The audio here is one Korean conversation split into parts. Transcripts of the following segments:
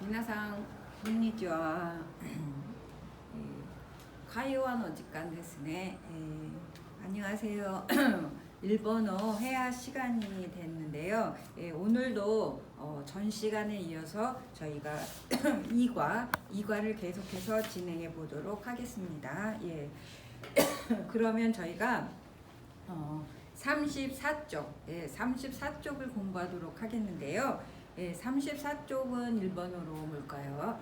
皆さんこんにちは。会話の時間ですね。안녕하세요. 일본어 회화 시간이 됐는데요. 오늘도 전 시간에 이어서 저희가 2과를 계속해서 진행해 보도록 하겠습니다. 예. 그러면 저희가 34쪽, 34쪽을 공부하도록 하겠는데요. 34쪽은 일본어로 뭘까요?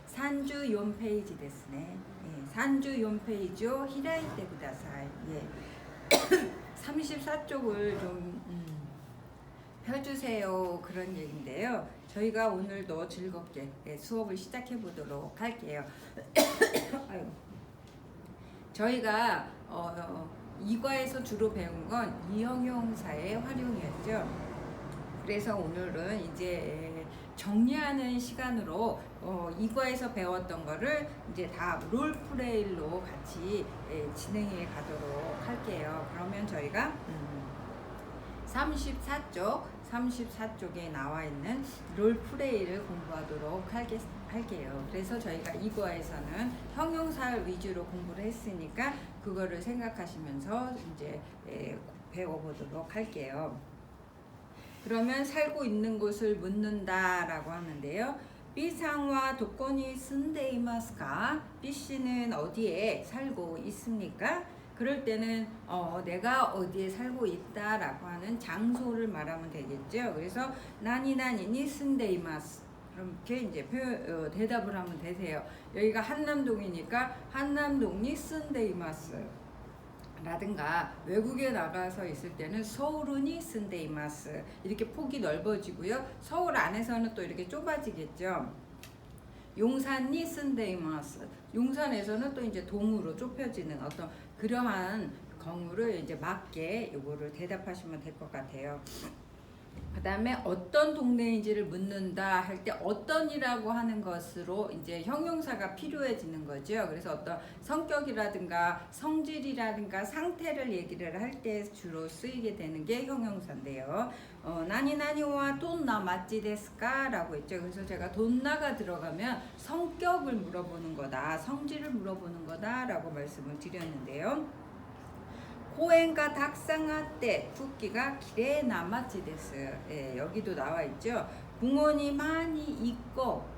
산주 4페이지 ですね. 산주 4페이지요. 히라이테 구다사이. 34쪽을 좀 펴주세요. 그런 얘기인데요. 저희가 오늘도 즐겁게 수업을 시작해 보도록 할게요. 저희가 2과에서 주로 배운 건 이형용사의 활용이었죠. 그래서 오늘은 이제 정리하는 시간으로 2과에서 배웠던 거를 이제 다 롤플레이로 같이 진행해 가도록 할게요. 그러면 저희가 34쪽에 나와 있는 롤플레이를 공부하도록 할게요. 그래서 저희가 2과에서는 형용사 위주로 공부를 했으니까 그거를 생각하시면서 이제 배워보도록 할게요. 그러면 살고 있는 곳을 묻는다 라고 하는데요. B상과 도권이 쓴데이마스까? B씨는 어디에 살고 있습니까? 그럴 때는 내가 어디에 살고 있다 라고 하는 장소를 말하면 되겠죠. 그래서 나니나니니 쓴데이마스 이렇게 이제 대답을 하면 되세요. 여기가 한남동이니까 한남동이 쓴데이마스 라든가 외국에 나가서 있을 때는 서울은이 쓴데이마스 이렇게 폭이 넓어지고요. 서울 안에서는 또 이렇게 좁아지겠죠. 용산이 쓴데이마스 용산에서는 또 이제 동으로 좁혀지는 어떤 그러한 경우를 이제 맞게 요거를 대답하시면 될 것 같아요. 그 다음에 어떤 동네인지를 묻는다 할 때 어떤이라고 하는 것으로 이제 형용사가 필요해지는 거죠. 그래서 어떤 성격이라든가 성질이라든가 상태를 얘기를 할 때 주로 쓰이게 되는 게 형용사인데요. 나니나니와 돈나 맞지 데스까? 라고 했죠. 그래서 제가 돈나가 들어가면 성격을 물어보는 거다, 성질을 물어보는 거다 라고 말씀을 드렸는데요. 고엔가 닭상아떼 쿠키가 길에 남았지 데스. 여기도 나와 있죠. 공원이 많이 있고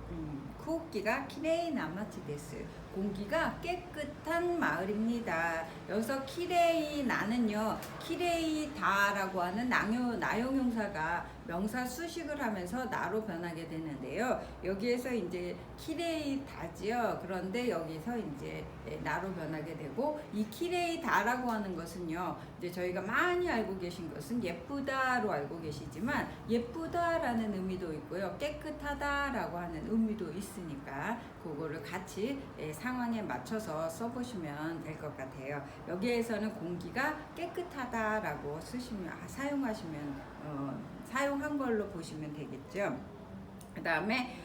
쿠키가 길에 남았지 데스. 공기가 깨끗한 마을입니다. 여기서 키레이 나는요, 키레이 다라고 하는 나용용사가 명사 수식을 하면서 나로 변하게 되는데요. 여기에서 이제 키레이 다지요. 그런데 여기서 이제 나로 변하게 되고, 이 키레이 다라고 하는 것은요, 이제 저희가 많이 알고 계신 것은 예쁘다로 알고 계시지만 예쁘다라는 의미도 있고요, 깨끗하다라고 하는 의미도 있으니까 그거를 같이 상황에 맞춰서 써보시면 될 것 같아요. 여기에서는 공기가 깨끗하다라고 사용한 걸로 보시면 되겠죠. 그 다음에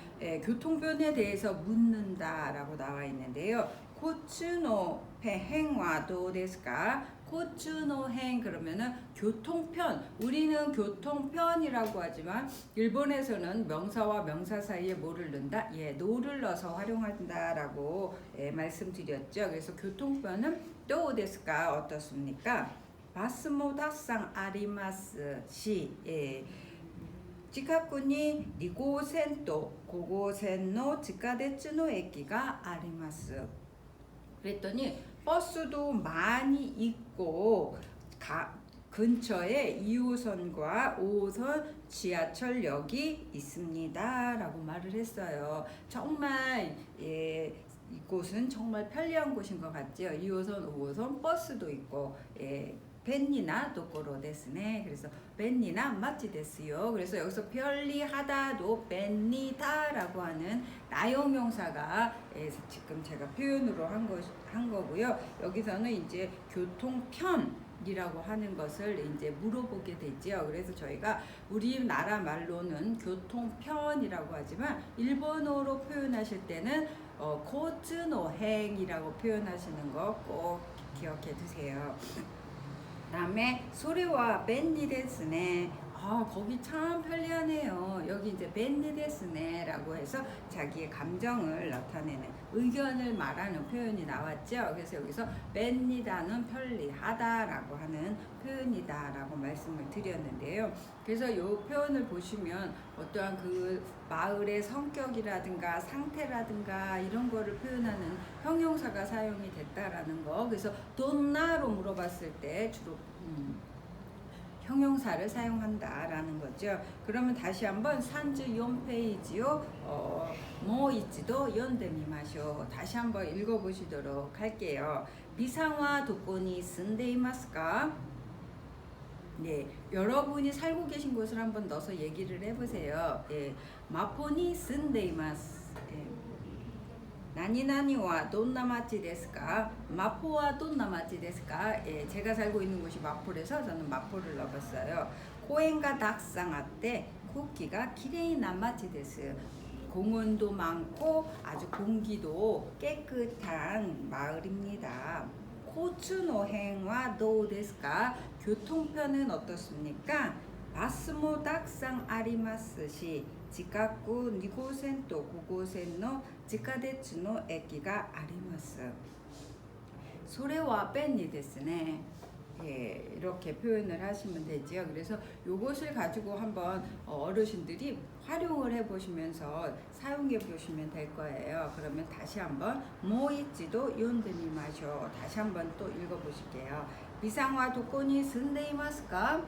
교통편에 대해서 묻는다라고 나와 있는데요. 코츠노 페행와 도데스까? 코츠노행 그러면은 교통편, 우리는 교통편이라고 하지만 일본에서는 명사와 명사 사이에 뭐를 넣는다? 노를 넣어서 활용한다라고 말씀드렸죠. 그래서 교통편은 도데스까? 어떻습니까? 바스모 다상 아리마스 시 近くに2号線と5号線の地下鉄の駅があります. 그랬더니 버스도 많이 있고 근처에 2호선과 5호선 지하철역이 있습니다 라고 말을 했어요. 정말 이곳은 정말 편리한 곳인 것 같죠. 2호선, 5호선 버스도 있고 벤니나 도코로 데스네. 그래서 벤니나 맞지 데스요. 그래서 여기서 편리하다도 벤니다라고 하는 나용용사가 지금 제가 표현으로 한 거고요. 여기서는 이제 교통편이라고 하는 것을 이제 물어보게 되죠. 그래서 저희가 우리나라 말로는 교통편이라고 하지만 일본어로 표현하실 때는 고츠노행이라고 표현하시는 거 꼭 기억해 두세요. 그 다음에 소리와 벤리ですね. 거기 참 편리하네요. 여기 이제 벤니데스네라고 해서 자기의 감정을 나타내는 의견을 말하는 표현이 나왔죠. 그래서 여기서 벤니다는 편리하다라고 하는 표현이다라고 말씀을 드렸는데요. 그래서 이 표현을 보시면 어떠한 그 마을의 성격이라든가 상태라든가 이런 거를 표현하는 형용사가 사용이 됐다라는 거. 그래서 돈나로 물어봤을 때 주로 형용사를 사용한다라는 거죠. 그러면 다시 한번 산즈 4페이지요. 뭐 있지도 연데미마쇼. 다시 한번 읽어보시도록 할게요. 비상화 도코니 쓴데이마스까? 네, 여러분이 살고 계신 곳을 한번 넣어서 얘기를 해보세요. 예, 마포니 쓴데이마스. 나니나니와 돈나마치 데스까? 마포와 돈나마치 데스까? 예, 제가 살고 있는 곳이 마포라서 저는 마포를 넣었어요. 코엔가 닥상아때 쿠키가 키레이나 마치 데스. 공원도 많고 아주 공기도 깨끗한 마을입니다. 코츠노행와 도우 데스까? 교통편은 어떻습니까? 바스모 닥상 아리마스시 지카쿠 니고센 또 고고센の 地下鉄の駅があります。それは便利ですね. 예, 이렇게 표현을 하시면 되죠. 그래서 이것을 가지고 한번 어르신들이 활용을 해보시면서 사용해 보시면 될 거예요. 그러면 다시 한번 모이치도 연데미마쇼. 다시 한번 또 읽어보실게요. 비상화 도코니 쓴데이마스까?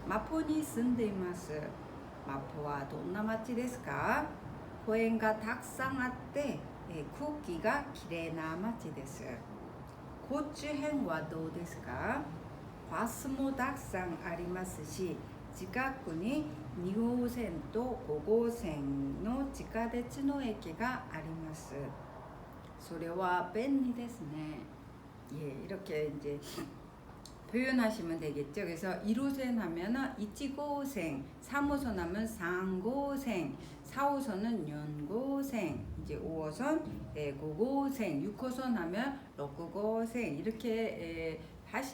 마포니 쓴데이마스. 마포와 돈나마치ですか? 公園がたくさんあって、空気がきれいな街です。交通編はどうですか？バスもたくさんありますし、近くに2号線と5号線の地下鉄の駅があります。それは便利ですね. 예, 이렇게 이제 표현하시면 되겠죠. 그래서 1호선 하면은 1호선, 3호선 하면 3호선, 4호선은 연고생, 이제 5호선, 9호생, 6호선 하면 6호생 이렇게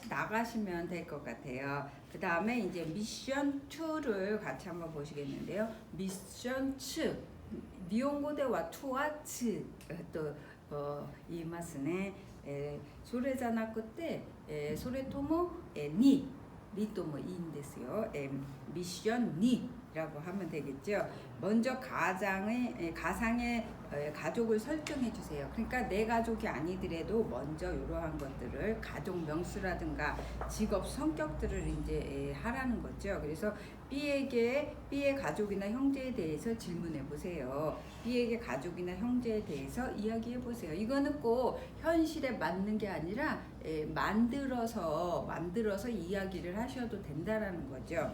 나가시면 될 것 같아요. 그 다음에 이제 미션 2를 같이 한번 보시겠는데요. 미션 2, 니온고대와 2와 2と言いますね。それじゃなくて、それとも2ともいいんですよ。미션 2라고 하면 되겠죠. 먼저 가상의 가족을 설정해 주세요. 그러니까 내 가족이 아니더라도 먼저 이러한 것들을 가족 명수라든가 직업 성격들을 이제 하라는 거죠. 그래서 B의 가족이나 형제에 대해서 질문해 보세요. B에게 가족이나 형제에 대해서 이야기해 보세요. 이거는 꼭 현실에 맞는 게 아니라 만들어서 이야기를 하셔도 된다라는 거죠.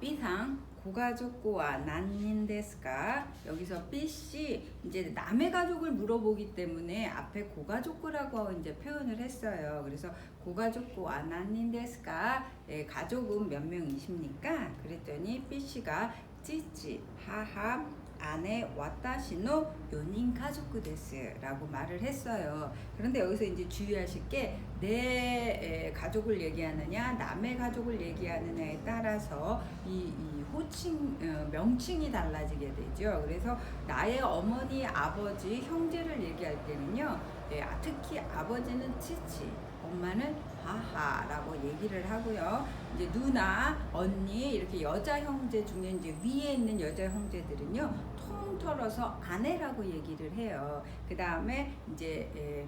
B상 고가족과 난인 데스까? 여기서 B씨 이제 남의 가족을 물어보기 때문에 앞에 고가족구라고 이제 표현을 했어요. 그래서 고가족과 난인 데스까? 가족은 몇 명이십니까? 그랬더니 B씨가 찌찌 하하 아내 와타시노 요닌 가족구 데스라고 말을 했어요. 그런데 여기서 이제 주의하실 게 내 가족을 얘기하느냐 남의 가족을 얘기하느냐에 따라서 이 호칭 명칭이 달라지게 되죠. 그래서 나의 어머니, 아버지, 형제를 얘기할 때는요. 특히 아버지는 치치, 엄마는 하하라고 얘기를 하고요. 이제 누나, 언니 이렇게 여자 형제 중에 이제 위에 있는 여자 형제들은요. 통틀어서 아내라고 얘기를 해요. 그 다음에 이제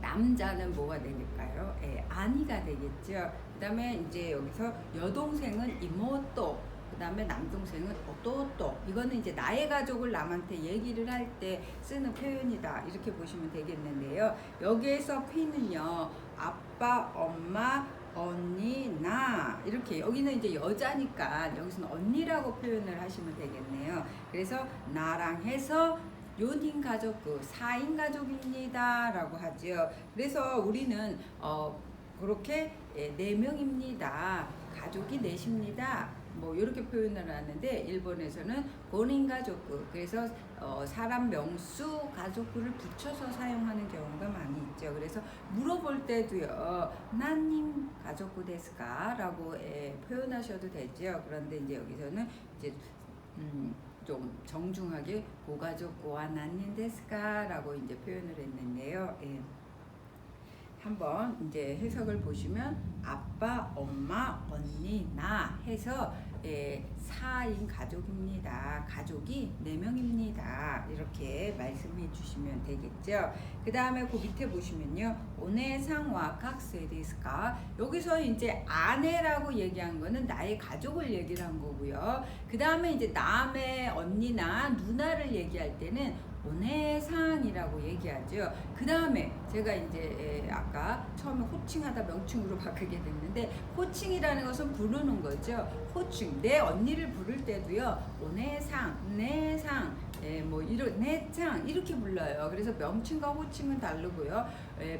남자는 뭐가 되니까요? 아니가 되겠죠. 그 다음에 이제 여기서 여동생은 이모또, 그 다음에 남동생은 오또또. 이거는 이제 나의 가족을 남한테 얘기를 할 때 쓰는 표현이다. 이렇게 보시면 되겠는데요. 여기에서 P는요, 아빠, 엄마, 언니, 나 이렇게 여기는 이제 여자니까 여기서는 언니라고 표현을 하시면 되겠네요. 그래서 나랑 해서 요닌 가족, 4인 가족입니다 라고 하죠. 그래서 우리는 그렇게 4명입니다. 가족이 넷입니다. 뭐 이렇게 표현을 하는데 일본에서는 고린 가족구 그래서 사람 명수 가족구를 붙여서 사용하는 경우가 많이 있죠. 그래서 물어볼 때도요, 나님 가족구 데스까? 라고 표현하셔도 되죠. 그런데 이제 여기서는 이제 좀 정중하게 고가족구와 나님 데스까? 라고 이제 표현을 했는데요. 예. 한번 이제 해석을 보시면 아빠, 엄마, 언니, 나 해서 4인 가족입니다. 가족이 4명입니다. 이렇게 말씀해 주시면 되겠죠. 그 다음에 그 밑에 보시면요. 오네상와 각세 데스까? 여기서 이제 아내라고 얘기한 거는 나의 가족을 얘기를 한 거고요. 그 다음에 이제 남의 언니나 누나를 얘기할 때는 오네상이라고 얘기하죠. 그 다음에 제가 이제 아까 처음에 호칭하다 명칭으로 바꾸게 됐는데, 호칭이라는 것은 부르는 거죠. 호칭, 내 언니를 부를 때도요, 오네상, 네상, 뭐 이런 네짱 이렇게 불러요. 그래서 명칭과 호칭은 다르고요.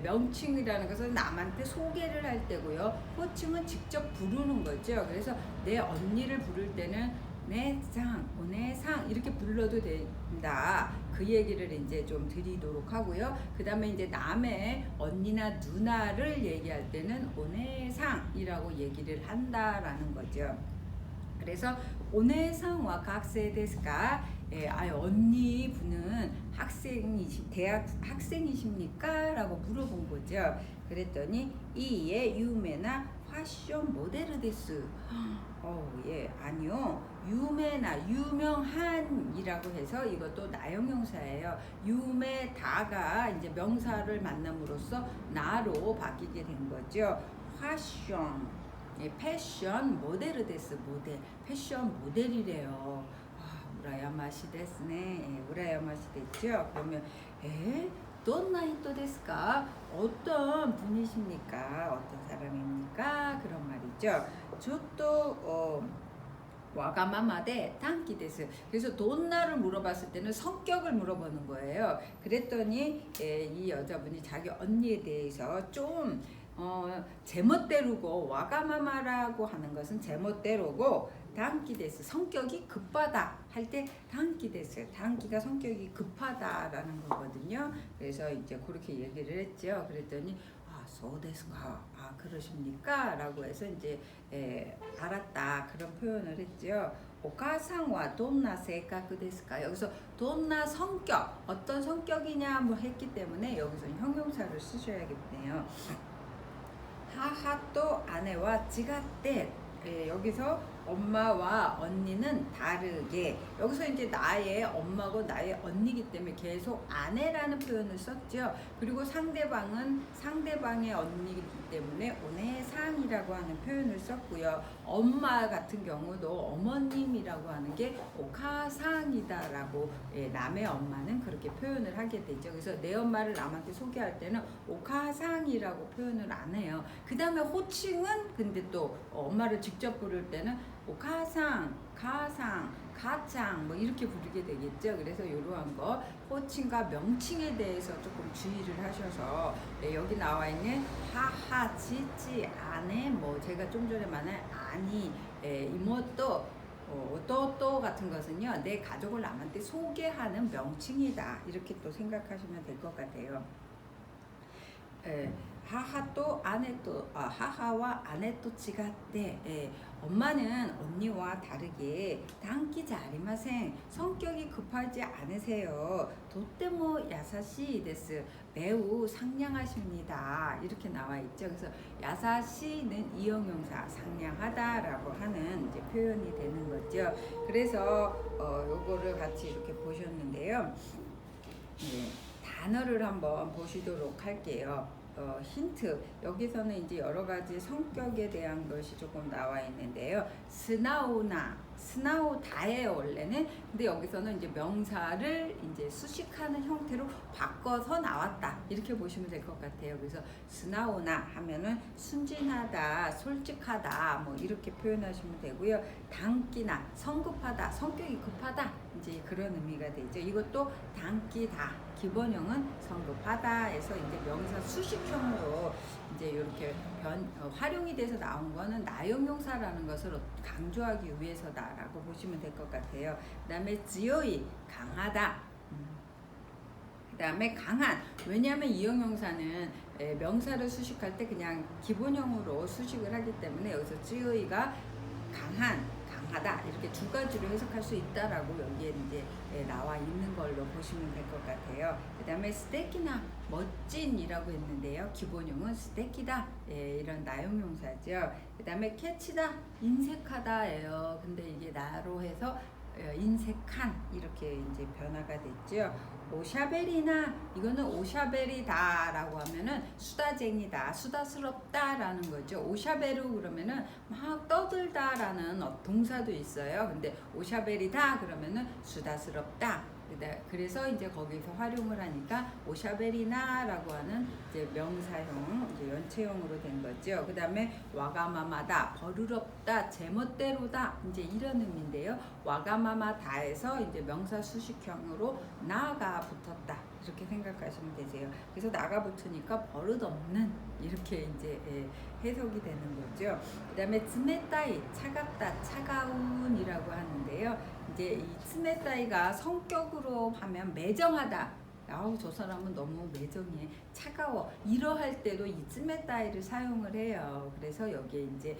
명칭이라는 것은 남한테 소개를 할 때고요. 호칭은 직접 부르는 거죠. 그래서 내 언니를 부를 때는 네짱, 오네상 이렇게 불러도 된다. 그 얘기를 이제 좀 드리도록 하고요. 그 다음에 이제 남의 언니나 누나를 얘기할 때는 오네상이라고 얘기를 한다라는 거죠. 그래서 오네상과 각세 데스까? 언니 분은 대학 학생이십니까? 라고 물어본 거죠. 그랬더니 이에 유메나 패션 모델 데스. 예, 아니요. 유메나 유명한이라고 해서 이것도 나형용사예요. 유메다가 이제 명사를 만남으로써 나로 바뀌게 된 거죠. 패션, 패션 모델 데스. 모델, 패션 모델이래요. 우라야마시 데스네. 우라야마시 됐죠. 그러면 돈나 히토 데스까? 어떤 분이십니까? 어떤 사람입니까? 그런 말이죠. 저도 와가마마데 단기 데스. 그래서 돈나를 물어봤을 때는 성격을 물어보는 거예요. 그랬더니 이 여자분이 자기 언니에 대해서 좀 제멋대로고, 와가마마라고 하는 것은 제멋대로고, 단기 데스 성격이 급하다 할 때 단기 데스, 단기가 성격이 급하다라는 거거든요. 그래서 이제 그렇게 얘기를 했죠. 그랬더니 소데스가 그러십니까? 라고 해서 이제 알았다 그런 표현을 했죠. 오카상와 돈나 세카쿠 데스까? 여기서 돈나 성격, 어떤 성격이냐 뭐 했기 때문에 여기서는 형용사를 쓰셔야겠네요. 하하또 아내와 지가떼. 여기서 엄마와 언니는 다르게, 여기서 이제 나의 엄마고 나의 언니이기 때문에 계속 아내라는 표현을 썼죠. 그리고 상대방의 언니이기 때문에 오네상이라고 하는 표현을 썼고요. 엄마 같은 경우도 어머님이라고 하는 게 오카상이다라고, 남의 엄마는 그렇게 표현을 하게 되죠. 그래서 내 엄마를 남한테 소개할 때는 오카상이라고 표현을 안 해요. 그 다음에 호칭은 근데 또 엄마를 직접 부를 때는 오카상, 가상, 가짱 뭐 이렇게 부르게 되겠죠. 그래서 이러한 거 호칭과 명칭에 대해서 조금 주의를 하셔서, 여기 나와 있는 하하, 지지, 아내, 뭐 제가 좀 전에 말한 아니, 이모또, 또또 같은 것은요, 내 가족을 남한테 소개하는 명칭이다. 이렇게 또 생각하시면 될 것 같아요. 하하또 아내또, 하하와 아내또 지가떼. 엄마는 언니와 다르게 단기자 아리마생, 성격이 급하지 않으세요. 도떼모 야사시 데스, 매우 상냥하십니다. 이렇게 나와 있죠. 그래서 야사시는 이형용사, 상냥하다라고 하는 이제 표현이 되는 거죠. 그래서 요거를 같이 이렇게 보셨는데요. 단어를 한번 보시도록 할게요. 힌트, 여기서는 이제 여러 가지 성격에 대한 것이 조금 나와 있는데요. 스나우다예요 원래는. 근데 여기서는 이제 명사를 이제 수식하는 형태로 바꿔서 나왔다 이렇게 보시면 될 것 같아요. 그래서 스나우나 하면은 순진하다, 솔직하다 뭐 이렇게 표현하시면 되고요. 단기나 성급하다, 성격이 급하다 이제 그런 의미가 되죠. 이것도 단기다. 기본형은 성급하다에서 이제 명사 수식형으로 이제 이렇게 활용이 돼서 나온 거는 나용용사라는 것을 강조하기 위해서다라고 보시면 될 것 같아요. 그다음에 지요이 강하다. 그다음에 강한. 왜냐하면 이형용사는 명사를 수식할 때 그냥 기본형으로 수식을 하기 때문에 여기서 지요이가 강한, 강하다 이렇게 두 가지로 해석할 수 있다라고 여기에 이제 나와 있는 걸로 보시면 될 것 같아요. 그다음에 스테키나 멋진이라고 했는데요. 기본형은 스테키다 이런 나용용사죠. 그다음에 캐치다 인색하다예요. 근데 이게 나로 해서 인색한 이렇게 이제 변화가 됐죠. 오샤베리나 이거는 오샤베리다라고 하면은 수다쟁이다, 수다스럽다라는 거죠. 오샤베루 그러면은 막 떠들다라는 동사도 있어요. 근데 오샤베리다 그러면은 수다스럽다. 그래서 이제 거기서 활용을 하니까 오샤베리나라고 하는 이제 명사형, 이제 연체형으로 된 거죠. 그 다음에 와가마마다, 버릇없다, 제멋대로다, 이제 이런 의미인데요. 와가마마다에서 이제 명사 수식형으로 나가 붙었다. 이렇게 생각하시면 되세요. 그래서 나가 붙으니까 버릇없는 이렇게 이제 해석이 되는 거죠. 그 다음에 츠메따이, 차갑다, 차가운이라고 하는데요. 이제 이 츠메따이가 성격으로 하면 매정하다. 아우 저 사람은 너무 매정해, 차가워, 이러할 때도 이 츠메따이를 사용을 해요. 그래서 여기에 이제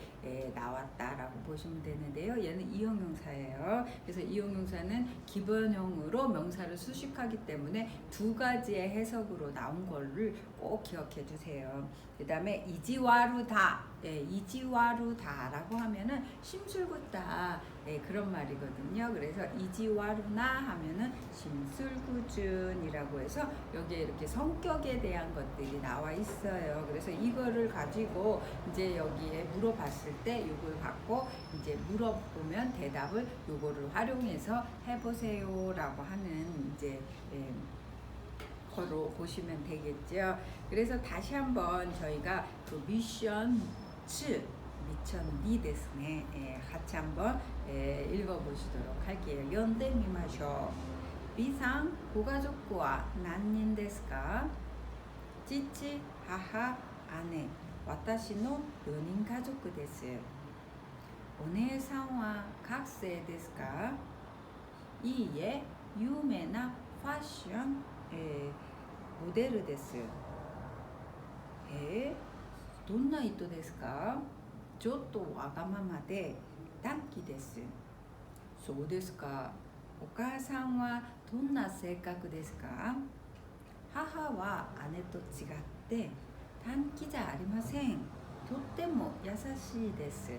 나왔다라고 보시면 되는데요. 얘는 이형용사예요. 그래서 이형용사는 기본형으로 명사를 수식하기 때문에 두 가지의 해석으로 나온 거를 꼭 기억해 두세요. 그 다음에 이지와루다, 이지와루다라고 하면은 심술궂다 그런 말이거든요. 그래서 이지와루나 하면은 심술궂은이라고 해서 여기에 이렇게 성격에 대한 것들이 나와 있어요. 그래서 이거를 가지고 이제 여기에 물어봤을 때 이걸 갖고 이제 물어보면 대답을 요거를 활용해서 해보세요라고 하는 이제 거로 보시면 되겠죠. 그래서 다시 한번 저희가 그 미션 2 미션 2 ですね. 같이 한번 읽어보시도록 할게요. 연대 미마쇼. 비상 고가족과何人ですか?父、母、姉、私の4人家族です。お姉さんは学生ですか? いいえ、有名なファッションモデルです。どんな人ですか? ちょっとわがままで短気です。そうですか。お母さんはどんな性格ですか? 母は姉と違って短気じゃありません。とっても優しいです。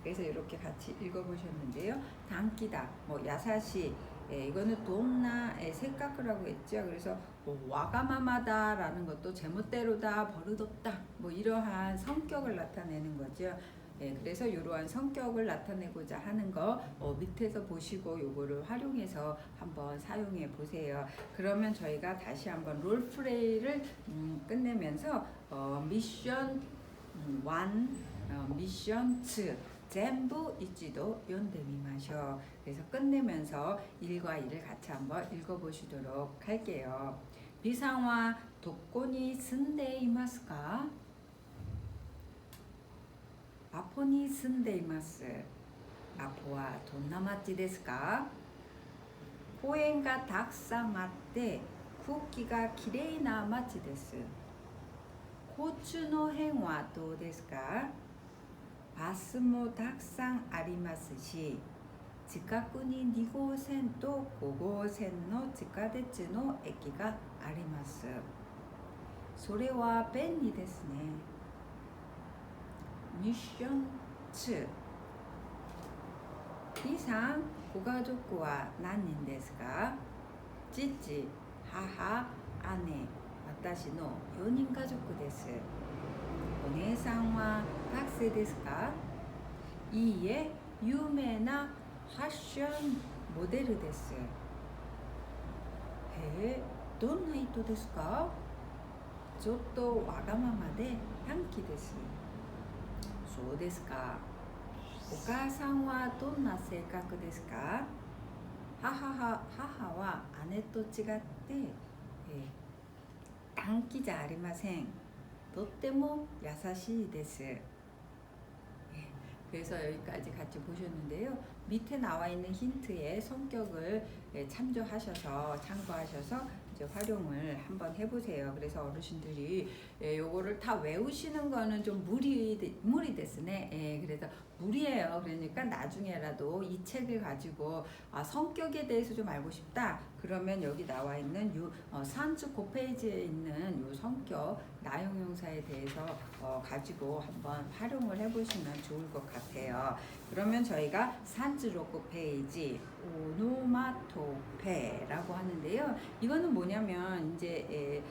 그래서 이렇게 같이 읽어보셨는데요. 단기다, 뭐 야사시, 이거는 돈나의 색깔이라고 했죠. 그래서 뭐 와가마마다라는 것도 제멋대로다, 버릇없다, 뭐 이러한 성격을 나타내는 거죠. 그래서 이러한 성격을 나타내고자 하는 거 밑에서 보시고 요거를 활용해서 한번 사용해 보세요. 그러면 저희가 다시 한번 롤플레이를 끝내면서 미션 1, 미션 2 전부 이치도 연대미마셔. 그래서 끝내면서 1과 2를 같이 한번 읽어보시도록 할게요. 비상화 도코니 쓴데이마스까? 마포니 쓴데이마스. 마포와 돈나마치ですか? 公園がたくさんあって空気がきれいな街です。交通の便はどうですか? バスもたくさんありますし、近くに2号線と5号線の地下鉄の駅があります。それは便利ですね。ミッション2。Bさん、ご家族は何人ですか? 父、母、姉、私の4人家族です。お姉さんは学生ですか? いいえ、有名なファッションモデルです。どんな人ですか? ちょっとわがままで短気です。そうですか。お母さんはどんな性格ですか?母は姉と違って、短気じゃありません。とっても優しいです。그래서 여기까지 같이 보셨는데요. 밑에 나와 있는 힌트에 성격을 참고하셔서 이제 활용을 한번 해보세요. 그래서 어르신들이 요거를 다 외우시는 거는 좀 무리 됐으네. 그래서 무리예요. 그러니까 나중에라도 이 책을 가지고 성격에 대해서 좀 알고 싶다. 그러면 여기 나와 있는 산츠 9페이지에 있는 요 성격 나용용사에 대해서 가지고 한번 활용을 해보시면 좋을 것 같아요. 그러면 저희가 산츠 9페이지 오노마토페라고 하는데요. 이거는 뭐냐면 이제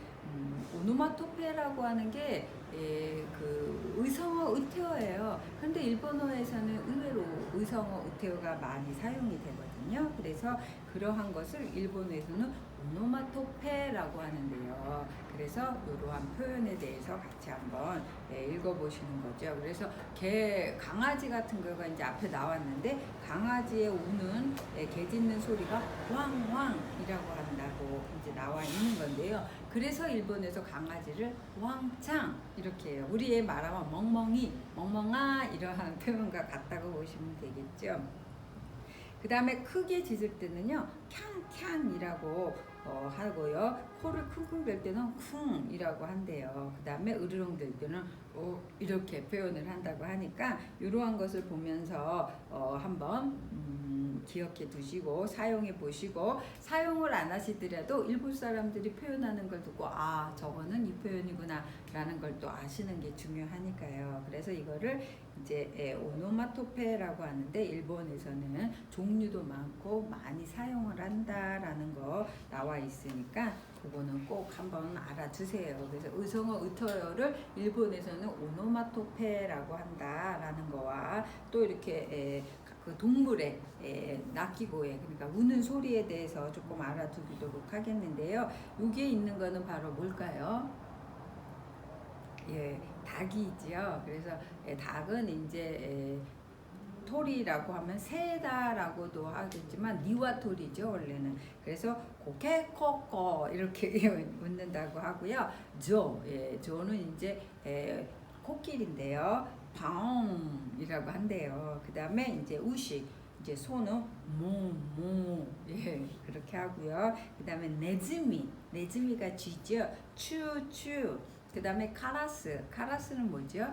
오노마토페라고 하는 게 그 의성어 의태어예요. 근데 일본어에서는 의외로 의성어 의태어가 많이 사용이 되거든요. 그래서 그러한 것을 일본에서는 오노마토페라고 하는데요. 그래서 이러한 표현에 대해서 같이 한번 읽어보시는 거죠. 그래서 강아지 같은 거가 이제 앞에 나왔는데 강아지의 우는 개 짖는 소리가 왕왕이라고 한다고 이제 나와 있는 건데요. 그래서 일본에서 강아지를 왕창 이렇게 해요. 우리의 말하면 멍멍이, 멍멍아 이러한 표현과 같다고 보시면 되겠죠. 그 다음에 크게 짖을 때는요 캬캬이라고 하고요. 코를 킁킁 댈 때는 쿵이라고 한대요. 그 다음에 으르렁 댈 때는 이렇게 표현을 한다고 하니까 이러한 것을 보면서 한번 기억해 두시고 사용해 보시고, 사용을 안 하시더라도 일본 사람들이 표현하는 걸 듣고 저거는 이 표현이구나 라는 걸 또 아시는 게 중요하니까요. 그래서 이거를 이제 오노마토페라고 하는데 일본에서는 종류도 많고 많이 사용을 한다라는 거 나와 있으니까 그거는 꼭 한번 알아두세요. 그래서 의성어 의태어를 일본에서는 오노마토페라고 한다라는 거와 또 이렇게 그 동물의 鳴き声, 그러니까 우는 소리에 대해서 조금 알아두도록 하겠는데요. 여기에 있는 거는 바로 뭘까요? 닭이지요. 그래서 닭은 이제 토리라고 하면 새다라고도 하겠지만 니와토리죠 원래는. 그래서 고케코코 이렇게 웃는다고 하고요. 조는 이제 코끼리인데요. 바옹이라고 한대요. 그 다음에 이제 우시, 이제 소는 모 그렇게 하고요. 그 다음에 네즈미가 쥐죠. 추. 그 다음에 카라스는 뭐죠?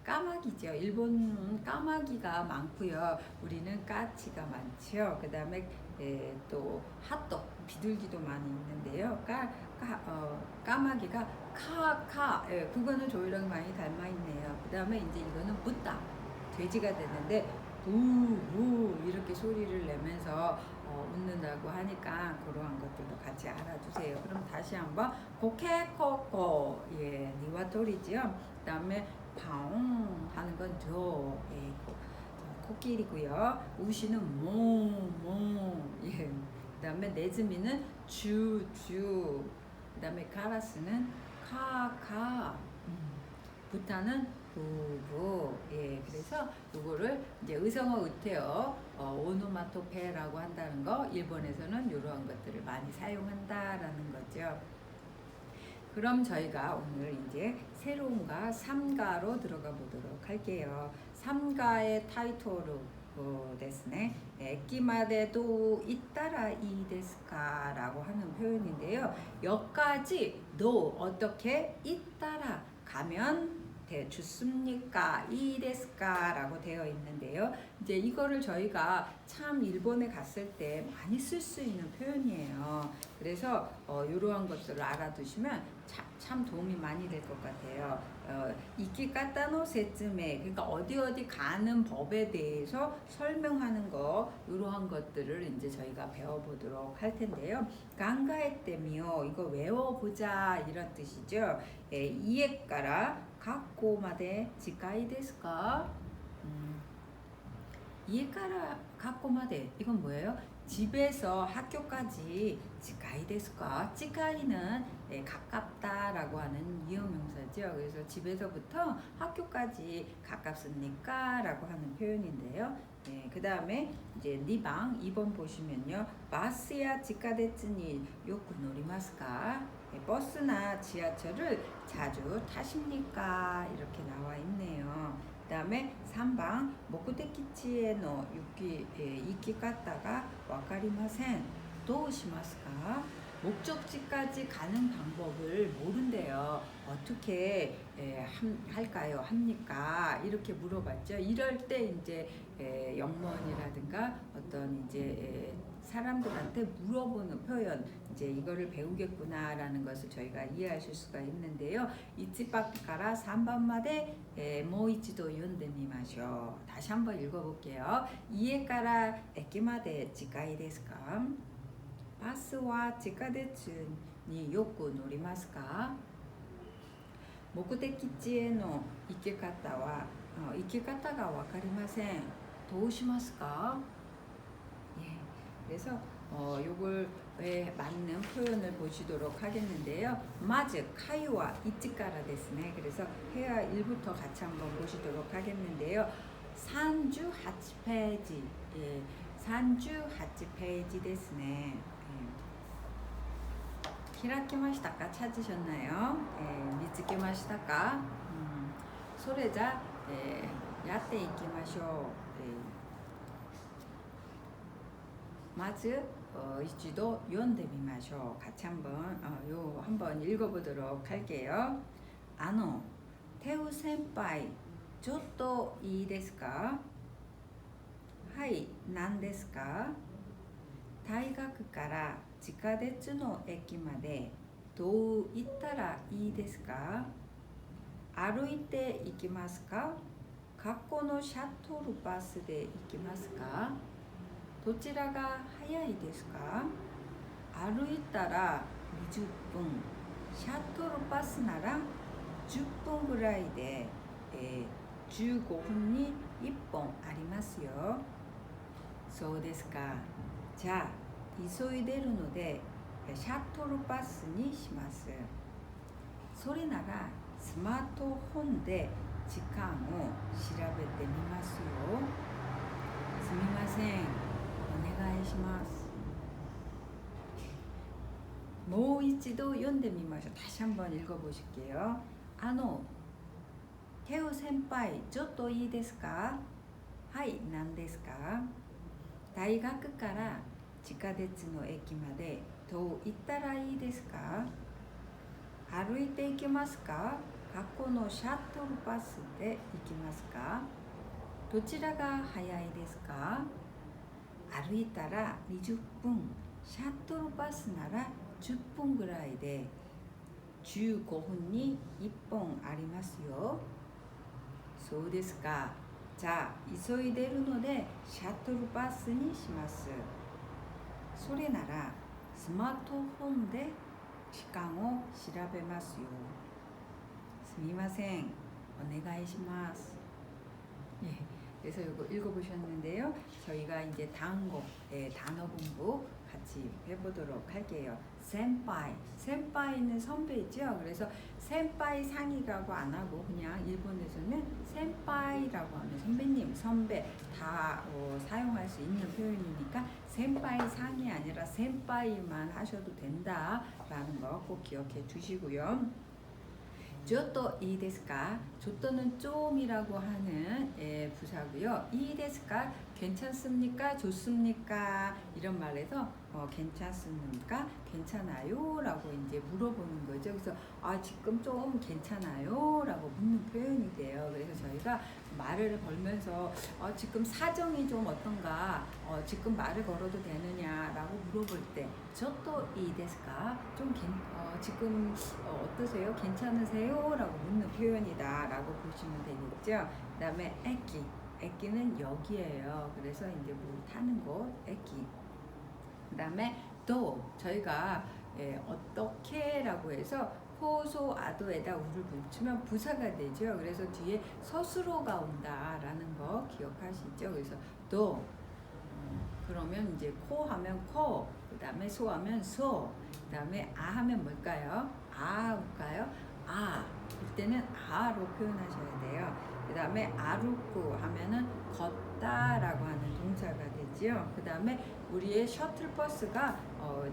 까마귀죠. 일본은 까마귀가 많고요. 우리는 까치가 많죠. 그 다음에 또 핫도그, 비둘기도 많이 있는데요. 까마귀가 그거는 저희랑 많이 닮아 있네요. 그 다음에 이제 이거는 부따, 돼지가 되는데 우 이렇게 소리를 내면서 웃는다고 하니까 그러한 것들도 같이 알아두세요. 그럼 다시 한번 고케코코, 니와토리지요. 그 다음에 파옹 하는 건 코끼리고요. 우시는 모 그 다음에 네즈미는 주. 그 다음에 카라스는 카. 부타는 부부. 그래서 이거를 이제 의성어 의태어 오노마토페라고 한다는 거, 일본에서는 이러한 것들을 많이 사용한다라는 거죠. 그럼 저희가 오늘 이제 새로운가 3가로 들어가 보도록 할게요. 3가의 타이토ルですね. 에키마데도 이따라 이 데스까 라고 하는 표현인데요. 여기까지 어떻게 이따라 가면 좋습니까? 이 데스까 라고 되어 있는데요. 이제 이거를 저희가 참 일본에 갔을 때 많이 쓸 수 있는 표현이에요. 그래서 이러한 것들을 알아두시면 참 도움이 많이 될 것 같아요. 이키카타노 세츠메, 그러니까 어디 가는 법에 대해서 설명하는 거, 이러한 것들을 이제 저희가 배워보도록 할 텐데요. 간가에때미요, 이거 외워보자 이런 뜻이죠. 이에까라 학교마데 지카이 데스か? 이에까라 학교마데, 이건 뭐예요? 집에서 학교까지 지카이 데스か? 지카이는 가깝다라고 하는 이용명사죠. 그래서 집에서부터 학교까지 가깝습니까? 라고 하는 표현인데요. 네, 그 다음에 이제 니방 2번 보시면요. 바스야 지카데츠니 요쿠 노리마스까? 네, 버스나 지하철을 자주 타십니까? 이렇게 나와 있네요. 그 다음에 3방 목적지에노 이키가타가 와카리마센. 도우시마스까? 목적지까지 가는 방법을 모른대요. 어떻게 할까요? 합니까? 이렇게 물어봤죠. 이럴 때 이제 영문이라든가 어떤 이제 사람들한테 물어보는 표현, 이제 이거를 배우겠구나라는 것을 저희가 이해하실 수가 있는데요. 이치바카라 3번마데 모이치도 연데미마쇼. 다시 한번 읽어볼게요. 이에까라 에키마데 지카이 데스까? 바스와 지카데츠니 요쿠 노리마스까? 目的地への行き方が分かりません。どうしますか? 예, 그래서 요걸 맞는 표현을 보시도록 하겠는데요. 마즈 카이와 이치카라 데스네. 그래서 회화 1부터 같이 한번 보시도록 하겠는데요. 산주 하치 페이지. 예, 산주 하치 페이지 데스네. 히라키마시타까? 찾으셨나요? 미츠케마시타까? 소래자 야떼 이키마쇼. 마즈 이치도 연데미마쇼. 같이 한번 한번 읽어보도록 할게요. 태우 센파이, ちょっといいですか? 하이, 何ですか? 大学から地下鉄の駅までどう行ったらいいですか? 歩いて行きますか? 学校のシャトルバスで行きますか? どちらが早いですか? 歩いたら20分、シャトルバスなら10分ぐらいで、15分に1本ありますよ。そうですか。じゃあ急いでるのでシャトルバスにします。それならスマートフォンで時間を調べてみますよ。すみません。お願いします。もう一度読んでみましょう。다시 한번 읽어보실게요. 태우 센파이, ちょっといいですか? はい、何ですか? 大学から地下鉄の駅までどう行ったらいいですか? 歩いて行きますか? 学校のシャトルバスで行きますか? どちらが早いですか? 歩いたら20分、シャトルバスなら10分ぐらいで15分に1本ありますよ。そうですか。じゃあ急いでるのでシャトルバスにします。それならスマートフォンで時間を調べますよ。すみません。お願いします。예, 그래서 이거 읽어보셨는데요. 저희가 이제 단어 공부 같이 해보도록 할게요. 센파이, 센파이는 선배죠. 그래서 센파이 상이라고 안 하고 그냥 일본에서는 센파이라고 하면 선배님, 선배 다 사용할 수 있는 표현이니까 센파이 상이 아니라 센파이만 하셔도 된다라는 거 꼭 기억해 두시고요. ちょっといいですか? ちょっ또는 좀이라고 하는 부사고요. いいですか? 괜찮습니까? 좋습니까? 이런 말에서 괜찮습니까? 괜찮아요? 라고 이제 물어보는 거죠. 그래서 지금 좀 괜찮아요? 라고 묻는 표현이 돼요. 그래서 저희가 말을 걸면서 지금 사정이 좀 어떤가? 지금 말을 걸어도 되느냐라고 물어볼 때 ちょっといいですか? 좀 지금 어떠세요? 괜찮으세요? 라고 묻는 표현이다 라고 보시면 되겠죠. 그 다음에 에끼는 역이에요. 그래서 이제 뭐 타는 곳 에끼. 그 다음에 또 저희가 어떻게 라고 해서 호소 아도에다 우를 붙이면 부사가 되죠. 그래서 뒤에 서술어가 온다라는 거 기억하시죠. 그래서 또 그러면 이제 코 하면 코, 그 다음에 소 하면 소, 그 다음에 아 하면 뭘까요? 아일까요? 이때는 아로 표현하셔야 돼요. 그 다음에 아루쿠 하면은 걷다 갔다라고 하는 동사가 되지요. 그 다음에 우리의 셔틀버스가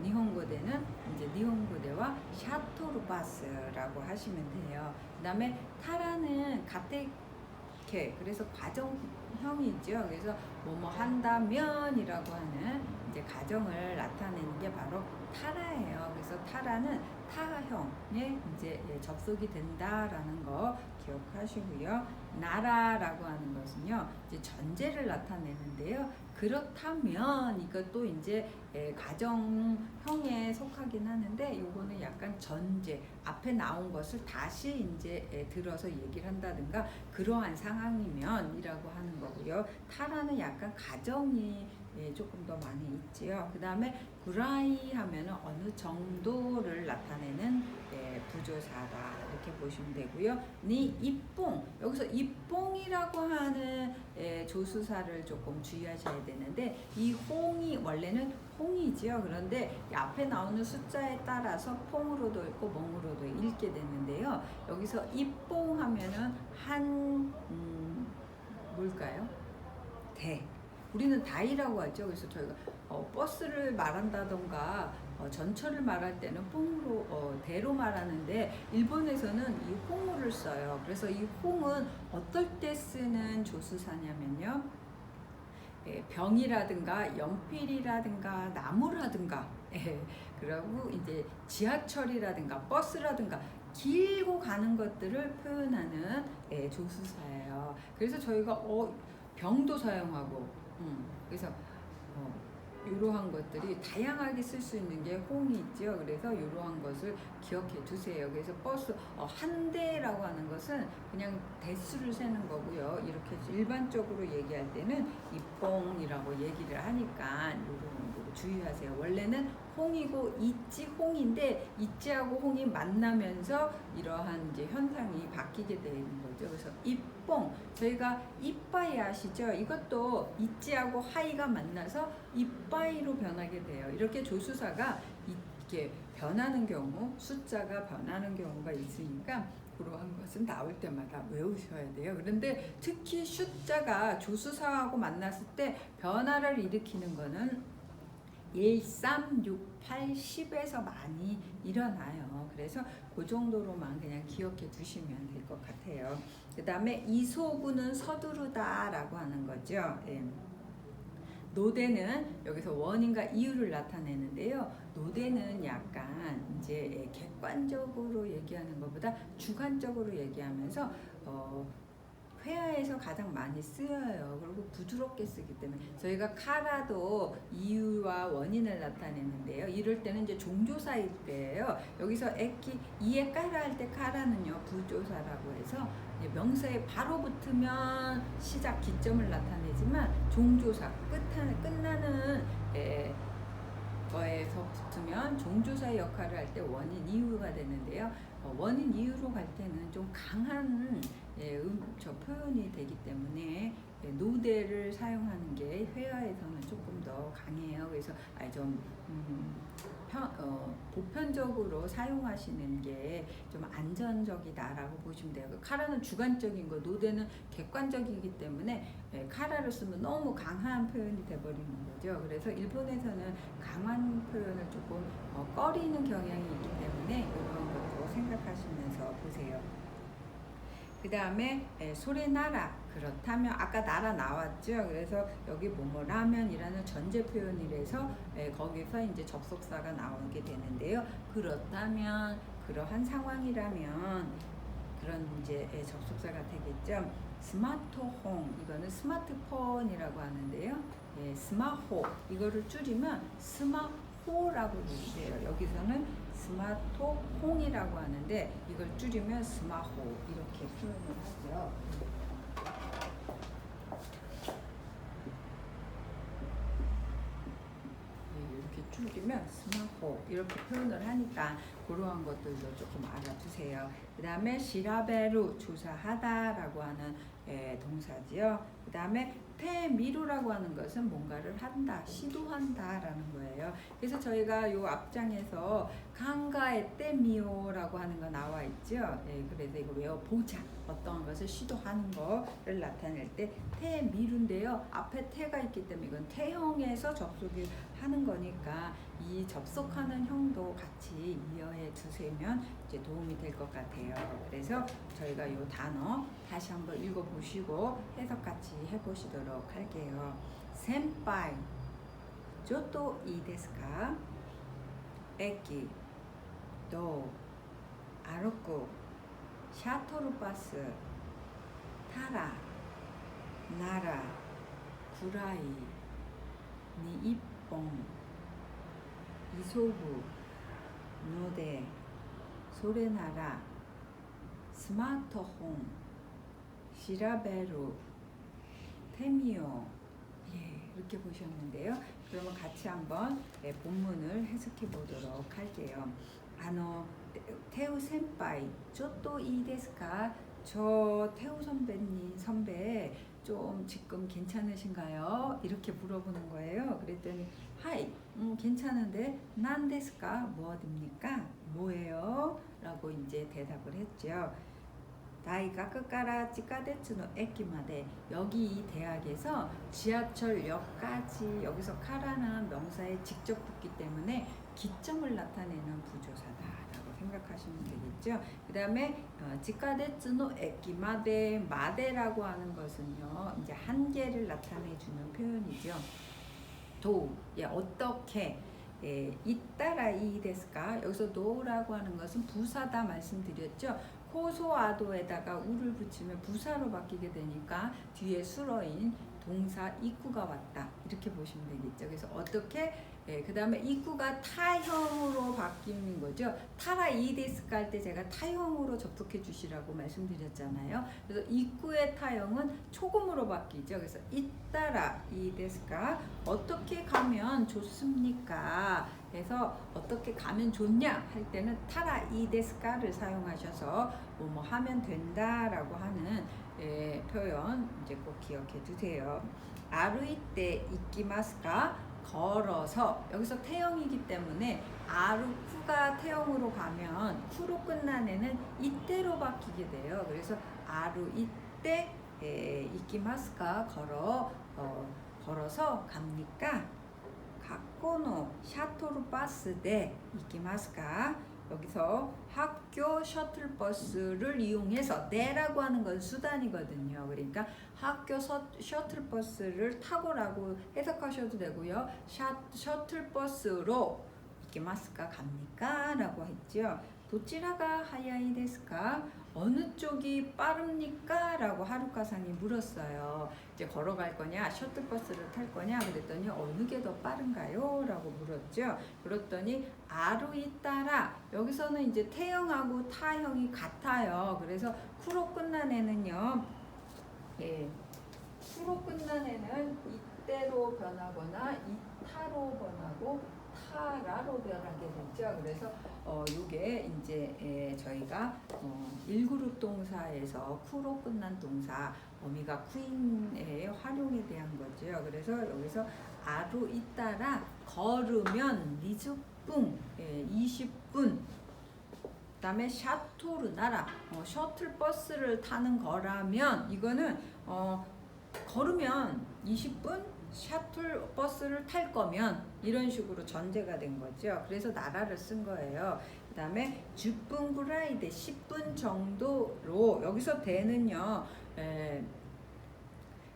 니혼고대는 이제 니혼고대와 샤토르버스라고 하시면 돼요. 그 다음에 타라는 가테케, 그래서 과정형이죠. 그래서 뭐뭐 한다면이라고 하는 이제 가정을 나타내는 게 바로 타라예요. 그래서 타라는 타형에 이제 접속이 된다라는 거 기억하시고요. 나라라고 하는 것은요, 이제 전제를 나타내는데요. 그렇다면 이것도 이제 가정형에 속하긴 하는데, 요거는 약간 전제, 앞에 나온 것을 다시 이제 들어서 얘기를 한다든가 그러한 상황이면이라고 하는 거고요. 타라는 약간 가정이 조금 더 많이 있지요. 그 다음에 구라이 하면은 어느 정도를 나타내는 부조사다, 이렇게 보시면 되고요. 니 이뽕, 여기서 이뽕이라고 하는 조수사를 조금 주의하셔야 되는데, 이 홍이 원래는 홍이지요. 그런데 앞에 나오는 숫자에 따라서 퐁으로도 읽고 멍으로도 읽게 되는데요. 여기서 이뽕 하면은 뭘까요? 대. 우리는 다이라고 하죠. 그래서 저희가 버스를 말한다던가 전철을 말할 때는 뽕으로 대로 말하는데, 일본에서는 이 홍어를 써요. 그래서 이 홍은 어떨 때 쓰는 조수사냐면요, 병이라든가 연필이라든가 나무라든가, 그리고 이제 지하철이라든가 버스라든가 길고 가는 것들을 표현하는 조수사예요. 그래서 저희가 병도 사용하고, 그래서 이러한 것들이 다양하게 쓸 수 있는 게 홍이 있죠. 그래서 이러한 것을 기억해 두세요. 그래서 버스 한 대라고 하는 것은 그냥 대수를 세는 거고요. 이렇게 일반적으로 얘기할 때는 이뽕이라고 얘기를 하니까 이런 거 주의하세요. 원래는 홍이고 있지 홍인데, 있지하고 홍이 만나면서 이러한 이제 현상이 바뀌게 되는 거죠. 그래서 이뽕, 저희가 이빠이 아시죠? 이것도 있지하고 하이가 만나서 이빠이로 변하게 돼요. 이렇게 조수사가 이렇게 변하는 경우, 숫자가 변하는 경우가 있으니까 그러한 것은 나올 때마다 외우셔야 돼요. 그런데 특히 숫자가 조수사하고 만났을 때 변화를 일으키는 거는 1, 3, 6, 8, 10에서 많이 일어나요. 그래서 그 정도로만 그냥 기억해 두시면 될 것 같아요. 그 다음에 이소구는 서두르다라고 하는 거죠. 노대는 여기서 원인과 이유를 나타내는데요. 노대는 약간 이제 객관적으로 얘기하는 것보다 주관적으로 얘기하면서 회화에서 가장 많이 쓰여요. 그리고 부드럽게 쓰기 때문에 저희가 카라도 이유와 원인을 나타내는데요. 이럴 때는 이제 종조사일 때예요. 여기서 이에 까라 할 때 카라는요, 부조사라고 해서 명사에 바로 붙으면 시작 기점을 나타내지만, 종조사 끝나는 거에서 붙으면 종조사의 역할을 할 때 원인 이유가 되는데요. 원인 이유로 갈 때는 좀 강한 저 표현이 되기 때문에 노대를 사용하는 게 회화에서는 조금 더 강해요. 그래서 좀 보편적으로 사용하시는 게 좀 안전적이다라고 보시면 돼요. 카라는 주관적인 거, 노대는 객관적이기 때문에 카라를 쓰면 너무 강한 표현이 돼버리는 거죠. 그래서 일본에서는 강한 표현을 조금 꺼리는 경향이 있기 때문에 이런 것도 생각하시면서 보세요. 그 다음에 소레나라, 그렇다면 아까 나라 나왔죠. 그래서 여기 뭐뭐라면이라는 전제 표현이라서 거기서 이제 접속사가 나오게 되는데요. 그렇다면, 그러한 상황이라면 그런 이제 접속사가 되겠죠. 스마트홈, 이거는 스마트폰이라고 하는데요. 스마호, 이거를 줄이면 스마호라고 얘기해요. 여기서는 스마트홈이라고 하는데 이걸 줄이면 스마호, 이렇게 표현을 하고요. 이렇게 줄이면 스마호, 이렇게 표현을 하니까 그러한 것들도 조금 알아두세요. 그 다음에 시라베루, 조사하다라고 하는 동사지요. 그 다음에 테미루라고 하는 것은 뭔가를 한다, 시도한다라는 거예요. 그래서 저희가 요 앞장에서 강가에 때미오라고 하는 거 나와 있죠. 그래서 이거 외워보자. 어떤 것을 시도하는 거를 나타낼 때 테미루인데요. 앞에 태가 있기 때문에 이건 태형에서 접속을 하는 거니까 이 접속하는 형도 같이 이해해 두시면 이제 도움이 될 것 같아요. 그래서 저희가 이 단어 다시 한번 읽어보시고 해석 같이 해보시도록 할게요. 센파이, 조또 이 데스까? 에키, 도, 아로코, 샤토르버스, 타라, 나라, 구라이, 니이뽕, 이소부, 노데, 소레나라, 스마트폰, 시라베루, 테미오. 이렇게 보셨는데요. 그러면 같이 한번 본문을 해석해 보도록 할게요. 태우 센파이, 쪼또 이 데스까? 저 태우 선배 좀 지금 괜찮으신가요? 이렇게 물어보는 거예요. 그랬더니 하이, 괜찮은데 난 데스까? 뭐입니까? 뭐예요? 라고 이제 대답을 했죠. 다이가 끝까라 치카데츠노 에키마데, 여기 이 대학에서 지하철역까지, 여기서 카라는 명사에 직접 붙기 때문에 기점을 나타내는 부조사다라고 생각하시면 되겠죠. 그 다음에 치카데츠노 에키마데, 마데라고 하는 것은요 이제 한계를 나타내주는 표현이죠. 어떻게 이따라 이 데스까? 여기서 노라고 하는 것은 부사다 말씀드렸죠. 코소아도에다가 우를 붙이면 부사로 바뀌게 되니까 뒤에 수러인 동사 이쿠가 왔다, 이렇게 보시면 되겠죠. 그래서 어떻게 그 다음에 이쿠가 타형으로 바뀌는 거죠. 타라 이데스까 할 때 제가 타형으로 접속해 주시라고 말씀드렸잖아요. 그래서 이쿠의 타형은 초금으로 바뀌죠. 그래서 이따라 이데스까, 어떻게 가면 좋습니까? 그래서 어떻게 가면 좋냐 할 때는 타라 이데스까를 사용하셔서 뭐 하면 된다라고 하는 표현 이제 꼭 기억해 두세요. 아루이때 이키마스까? 걸어서, 여기서 태형이기 때문에 아루쿠가 태형으로 가면 쿠로 끝난 애는 이때로 바뀌게 돼요. 그래서 아루이때 이키마스까? 걸어서 갑니까? 학교노 샤토르버스데 이키마스까? 여기서 학교 셔틀버스를 이용해서, 네라고 하는 건 수단이거든요. 그러니까 학교 셔틀버스를 타고라고 해석하셔도 되고요. 셔틀버스로 이키마스까? 갑니까? 라고 했죠. 도치라가 하야이 데스까? 어느 쪽이 빠릅니까? 라고 하루카상이 물었어요. 이제 걸어갈 거냐, 셔틀버스를 탈 거냐 그랬더니 어느 게 더 빠른가요? 라고 물었죠. 그랬더니 아루이 따라, 여기서는 이제 태형하고 타형이 같아요. 그래서 쿠로 끝난 애는요, 쿠로 끝난 애는 이때로 변하거나 이타로 변하고 타라로 변하게 됐죠. 그래서 요게 이제 저희가 1그룹 동사에서 쿠로 끝난 동사, 어미가 쿠인의 활용에 대한 거죠. 그래서 여기서 아루 있다라 걸으면 20분, 20분. 그다음에 샤토르 나라, 셔틀버스를 타는 거라면, 이거는 걸으면 20분, 셔틀버스를 탈 거면, 이런 식으로 전제가 된 거죠. 그래서 나라를 쓴 거예요. 그 다음에 10분 구라이데 10분 정도로, 여기서 대는요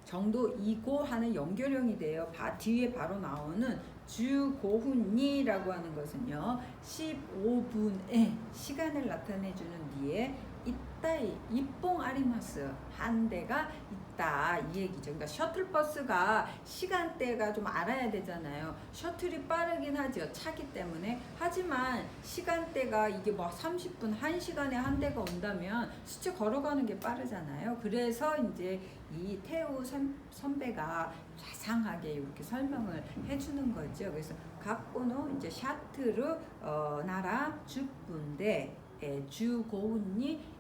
정도 이고 하는 연결형이 돼요. 뒤에 바로 나오는 주고훈이라고 하는 것은요 15분의 시간을 나타내주는 뒤에 이따이 이뽕 아리마스, 한 대가 있다, 이 얘기죠. 그러니까 셔틀버스가 시간대가 좀 알아야 되잖아요. 셔틀이 빠르긴 하죠, 차기 때문에. 하지만 시간대가 이게 뭐 30분, 1시간에 한 대가 온다면 수치 걸어가는 게 빠르잖아요. 그래서 이제 이 태우 선배가 자상하게 이렇게 설명을 해주는 거죠. 그래서 각고는 이제 샤트르 나라 주분데 주고운이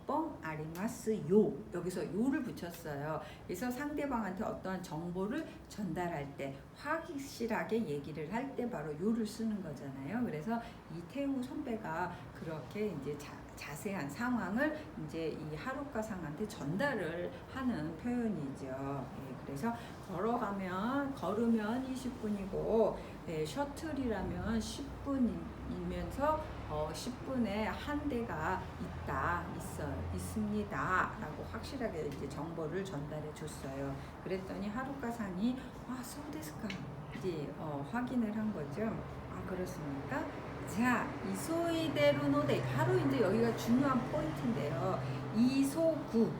뻥 아리마스요. 여기서 요를 붙였어요. 그래서 상대방한테 어떠한 정보를 전달할 때 확실하게 얘기를 할 때 바로 요를 쓰는 거잖아요. 그래서 이 태우 선배가 그렇게 이제 자세한 상황을 이제 이 하루카상한테 전달을 하는 표현이죠. 예, 그래서 걸으면 20분이고 셔틀이라면 10분이면서 10분에 한 대가 있습니다 라고 확실하게 이제 정보를 전달해 줬어요. 그랬더니 하루카상이 소데스까 이제 확인을 한 거죠. 그렇습니까? 자, 이소이데루노데 바로 이제 여기가 중요한 포인트인데요. 이소구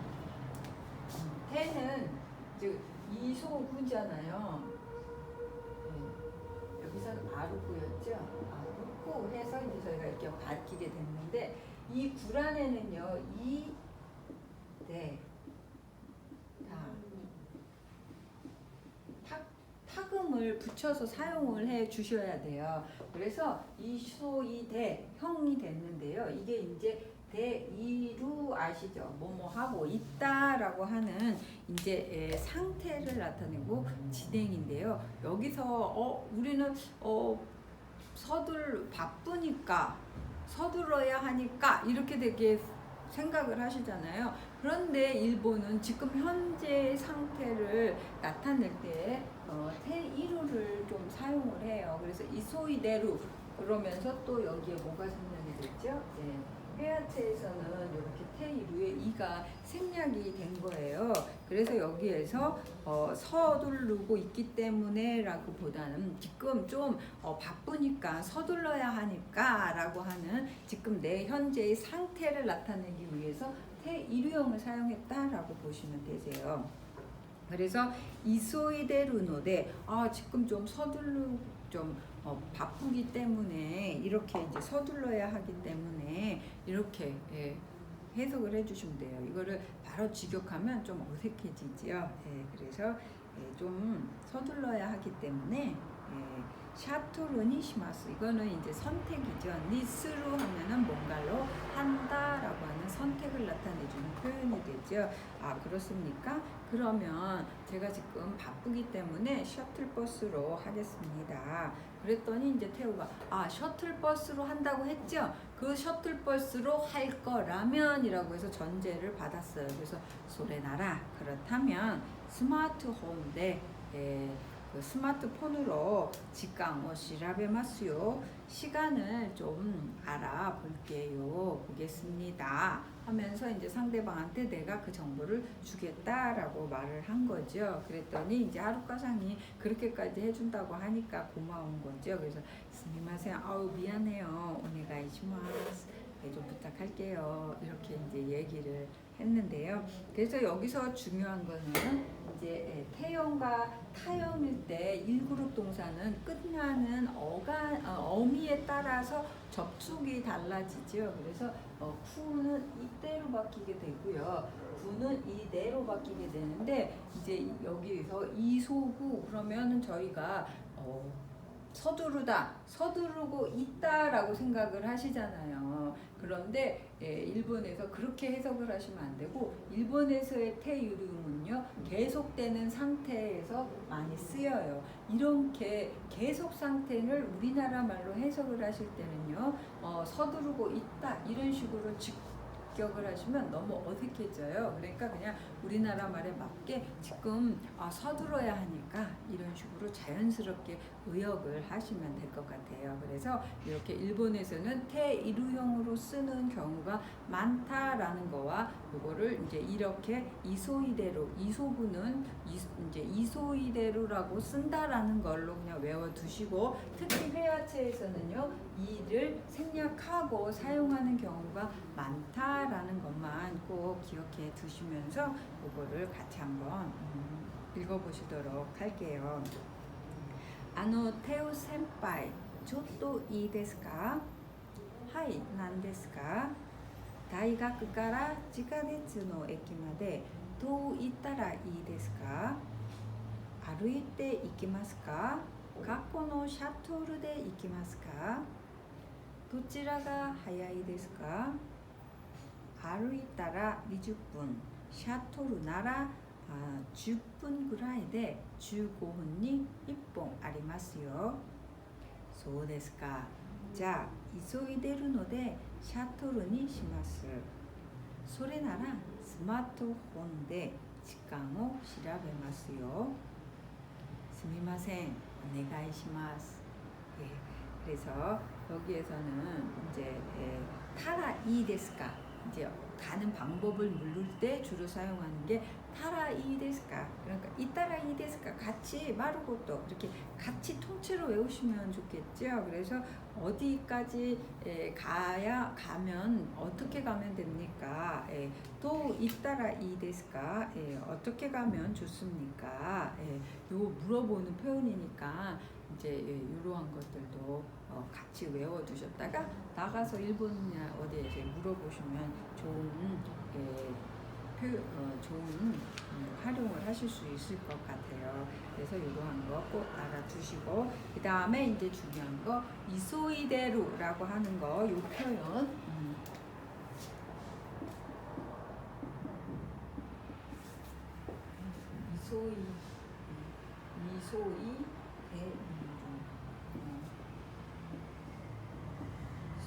해는 이제 이소구잖아요. 여기서는 아루구였죠. 아루구 해서 이제 저희가 이렇게 밝히게 됐는데 이 구란에는요 타금을 붙여서 사용을 해 주셔야 돼요. 그래서 이소이대 형이 됐는데요. 이게 이제 대이루 아시죠? 뭐뭐 하고 있다라고 하는 이제 상태를 나타내고 진행인데요. 여기서 우리는 바쁘니까 서둘러야 하니까 이렇게 되게 생각을 하시잖아요. 그런데 일본은 지금 현재 상태를 나타낼 때 테이루를 좀 사용을 해요. 그래서 이소이데루 그러면서 또 여기에 뭐가 생략이 됐죠? 네. 회화체에서는 이렇게 테이루에 이가 생략이 된 거예요. 그래서 여기에서 서두르고 있기 때문에 라고 보다는 지금 좀 바쁘니까 서둘러야 하니까 라고 하는 지금 내 현재의 상태를 나타내기 위해서 테이루형을 사용했다라고 보시면 되세요. 그래서 이소이데루노데 지금 좀 바쁘기 때문에 이렇게 이제 서둘러야 하기 때문에 이렇게 해석을 해주시면 돼요. 이거를 바로 직역하면 좀 어색해지죠. 그래서 좀 서둘러야 하기 때문에 샤토루니 시마스 이거는 이제 선택이죠. 니스루 하면은 뭔가로 한다라고 하는 선택을 나타내주는 표현이 되죠. 그렇습니까? 그러면 제가 지금 바쁘기 때문에 셔틀버스로 하겠습니다. 그랬더니 이제 태우가 셔틀버스로 한다고 했죠. 그 셔틀버스로 할 거라면 이라고 해서 전제를 받았어요. 그래서 소레나라 그렇다면 스마트홈 그 스마트폰으로 직강 시라베마스요. 시간을 좀 알아볼게요. 보겠습니다. 하면서 이제 상대방한테 내가 그 정보를 주겠다라고 말을 한 거죠. 그랬더니 이제 하루카상이 그렇게까지 해준다고 하니까 고마운 거죠. 그래서 스미마셍 미안해요. 오네가이시마스. 좀 부탁할게요. 이렇게 이제 얘기를 했는데요. 그래서 여기서 중요한 거는 이제 태형과 타형일 때 1그룹 동사는 끝나는 어미에 따라서 접속이 달라지죠. 그래서 쿠는 이때로 바뀌게 되고요. 구는 이대로 바뀌게 되는데 이제 여기서 이소구 그러면은 저희가 서두르고 있다라고 생각을 하시잖아요. 그런데 일본에서 그렇게 해석을 하시면 안 되고 일본에서의 테유름은요 계속되는 상태에서 많이 쓰여요. 이렇게 계속 상태를 우리나라 말로 해석을 하실 때는요 서두르고 있다 이런 식으로 직역을 하시면 너무 어색해져요. 그러니까 그냥 우리나라 말에 맞게 지금 서둘러야 하니까 이런 식으로 자연스럽게 의역을 하시면 될 것 같아요. 그래서 이렇게 일본에서는 테이루형으로 쓰는 경우가 많다라는 거와 이거를 이제 이렇게 이소구는 이제 이소이데루라고 쓴다라는 걸로 그냥 외워두시고 특히 회화체에서는요 이를 생략하고 사용하는 경우가 많다라는 것만 꼭 기억해 두시면서 그거를 같이 한번 읽어보시도록 할게요. 태우 센파이, ちょっといいですか? はい、何ですか? 大学から地下鉄の駅までどう行ったらいいですか? 歩いて行きますか? 学校のシャトルで行きますか? どちらが早いですか?歩いたら20分、シャトルなら10分ぐらいで15分に1本ありますよ。そうですか。じゃあ急いでるのでシャトルにします。それならスマートフォンで時間を調べますよ。すみません、お願いします。그래서 여기에서는 이제 타라 이데스까 이제 가는 방법을 물을 때 주로 사용하는 게 타라 이데스까, 그러니까 이따라 이데스까 같이 마루고또 이렇게 같이 통째로 외우시면 좋겠죠. 그래서 어디까지 가면 어떻게 가면 됩니까? 또 이따라 이데스까, 어떻게 가면 좋습니까? 요 물어보는 표현이니까 이제 이러한 것들도 같이 외워두셨다가 나가서 일본이나 어디에 이제 물어보시면 좋은 좋은 활용을 하실 수 있을 것 같아요. 그래서 이러한 거 꼭 알아두시고, 그 다음에 이제 중요한 거 이소이데루라고 하는 거, 이 표현.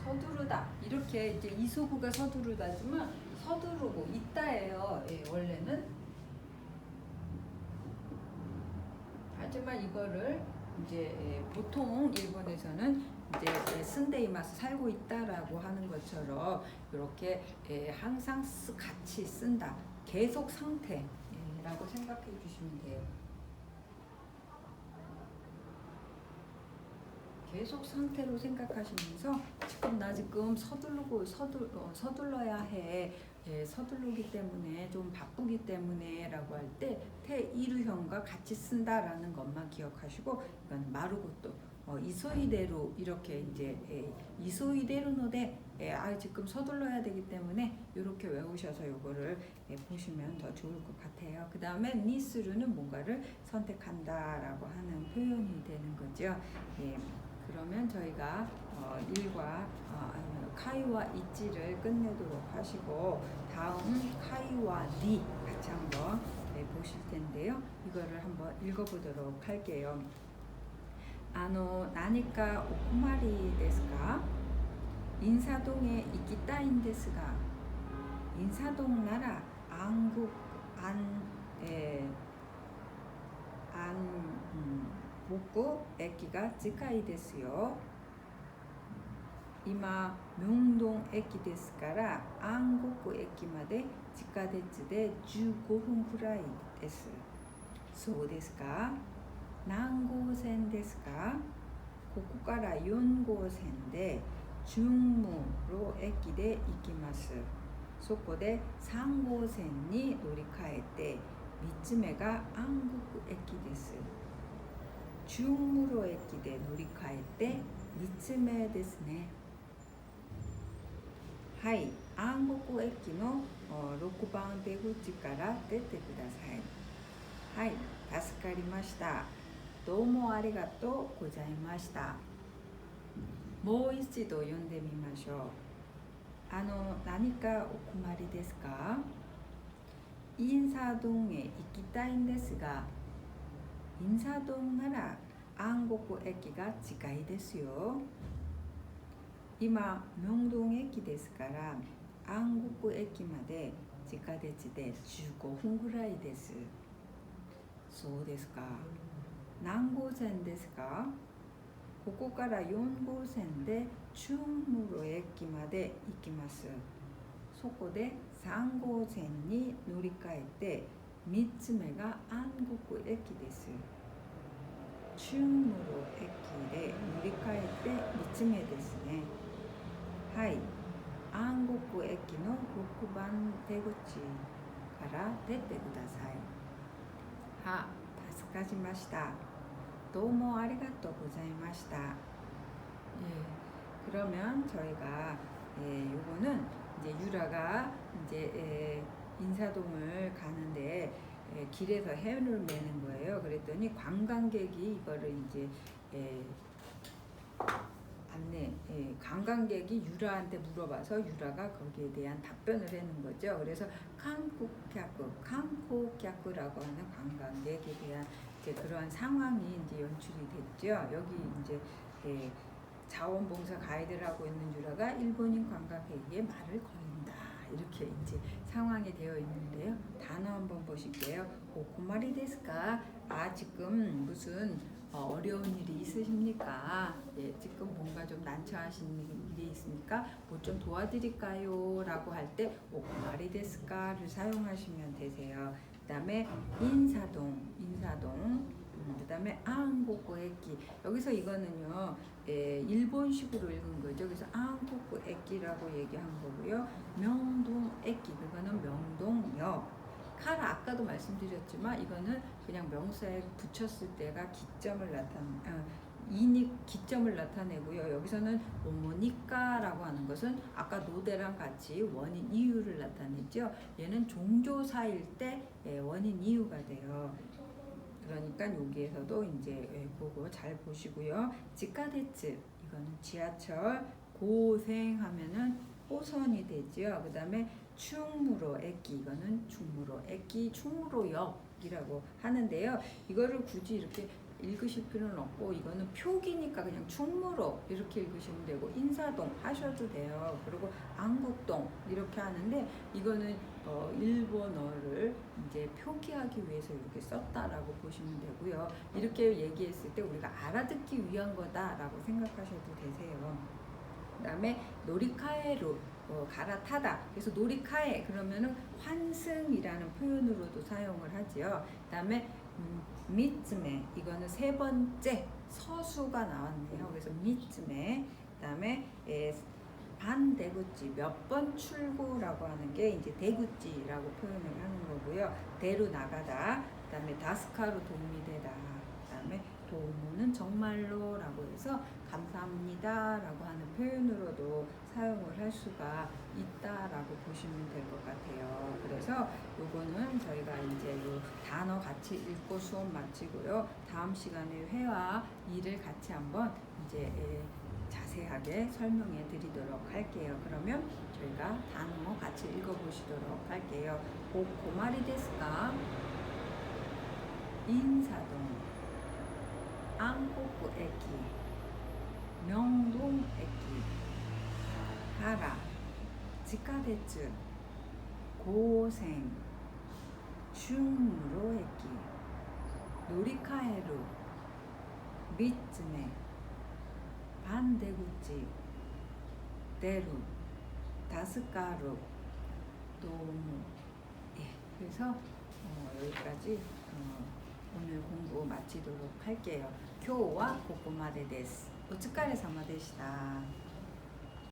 서두르다, 이렇게 이제 이소구가 서두르다지만 서두르고 있다예요. 원래는. 하지만 이거를 이제 보통 일본에서는 이제 쓴데이마스 살고 있다라고 하는 것처럼 이렇게 항상 같이 쓴다, 계속 상태라고 생각해 주시면 돼요. 계속 상태로 생각하시면서 나 지금 서둘러야 해, 서두르기 때문에 좀 바쁘기 때문에 라고 할 때 테이루형과 같이 쓴다라는 것만 기억하시고, 이건 마루고또 이소이대로 이렇게 이제 이소이대로노데 지금 서둘러야 되기 때문에 이렇게 외우셔서 이거를 보시면 더 좋을 것 같아요. 그 다음에 니스루는 뭔가를 선택한다라고 하는 표현이 되는 거죠. 그러면 저희가 1과 카이와 이치를 끝내도록 하시고, 다음 카이와 니 같이 한번 보실 텐데요. 이거를 한번 읽어보도록 할게요. 何かお困りですか? 인사동에 行きたいんですが, 인사동なら僕駅が近いですよ。今明洞駅ですから安国駅まで地下鉄で15分くらいです。そうですか。何号線ですか？ここから4号線で中牟路駅で行きます。そこで3号線に乗り換えて3つ目が安国駅です。中牟路駅で乗り換えて3つ目ですね。はい、安国駅の6番出口から出てください。はい、助かりました。どうもありがとうございました。もう一度読んでみましょう。何かお困りですか？인사동에行きたいんですが、인사동なら安国駅が近いですよ。今、明洞駅ですから安国駅まで地下鉄で15分ぐらいです。そうですか。何号線ですか？ここから4号線で中牟路駅まで行きます。そこで3号線に乗り換えて3つ目が安国駅です。中牟路駅で乗り換えて3つ目ですね。はい、安国駅の6番出口から出てください。助かりました。どうもありがとうございました。그러면 저희가 요거는 이제 유라가 이제 인사동을 가는데 길에서 해를 매는 거예요. 그랬더니 관광객이 이거를 이제 안내 관광객이 유라한테 물어봐서 유라가 거기에 대한 답변을 하는 거죠. 그래서 칸코캬쿠라고 하는 관광객에 대한 이제 그러한 상황이 이제 연출이 됐죠. 여기 이제 자원봉사 가이드를 하고 있는 유라가 일본인 관광객에게 말을 걸린다. 이렇게 이제 상황이 되어 있는데요. 단어 한번 보실게요. 고마리 데스까? 지금 무슨 어려운 일이 있으십니까? 예, 지금 뭔가 좀 난처하신 일이 있습니까? 뭐 좀 도와드릴까요? 라고 할 때 고마리 데스까를 사용하시면 되세요. 그 다음에 인사동 그 다음에 한국어액기. 여기서 이거는요 일본식으로 읽은 거죠. 그래서 한국어액기라고 얘기한 거고요. 명동액기, 그거는 명동역. 카라 아까도 말씀드렸지만 이거는 그냥 명사에 붙였을 때가 기점을 나타내고요. 여기서는 뭐니까라고 하는 것은 아까 노대랑 같이 원인 이유를 나타내죠. 얘는 종조사일 때 원인 이유가 돼요. 그러니까 여기에서도 이제 그거 잘 보시고요. 지카데츠, 이거는 지하철. 고생하면은 호선이 되죠. 그 다음에 충무로駅, 이거는 충무로駅, 충무로역이라고 하는데요. 이거를 굳이 이렇게 읽으실 필요는 없고, 이거는 표기니까 그냥 충무로 이렇게 읽으시면 되고, 인사동 하셔도 돼요. 그리고 안국동 이렇게 하는데, 이거는 일본어를 이제 표기하기 위해서 이렇게 썼다라고 보시면 되고요. 이렇게 얘기했을 때 우리가 알아듣기 위한 거다라고 생각하셔도 되세요. 그 다음에 노리카에로 갈아타다. 그래서 노리카에 그러면은 환승이라는 표현으로도 사용을 하지요. 그 다음에 미츠메, 이거는 세 번째 서수가 나왔네요. 그래서 미츠메. 그 다음에 반대구찌, 몇 번 출구라고 하는 게 이제 대구찌라고 표현을 하는 거고요. 대로 나가다. 그 다음에 다스카로 도움이 되다. 그 다음에 도움은 정말로라고 해서 감사합니다라고 하는 표현으로도 사용을 할 수가 있다라고 보시면 될 것 같아요. 그래서 요거는 저희가 이제 요 단어 같이 읽고 수업 마치고요. 다음 시간에 회화 2를 같이 한번 이제 자세하게 설명해 드리도록 할게요. 그러면 저희가 단어 같이 읽어보시도록 할게요. 고마리 데스까? 인사동, 안국駅, 명동駅, 하라, 지카데츠, 고생, 충무로駅, 노리카에루, 미츠메, 반대구찌, 대루, 다스카루, 도무. 그래서 여기까지 오늘 공부 마치도록 할게요. 今日はここまでです。お疲れ様でした。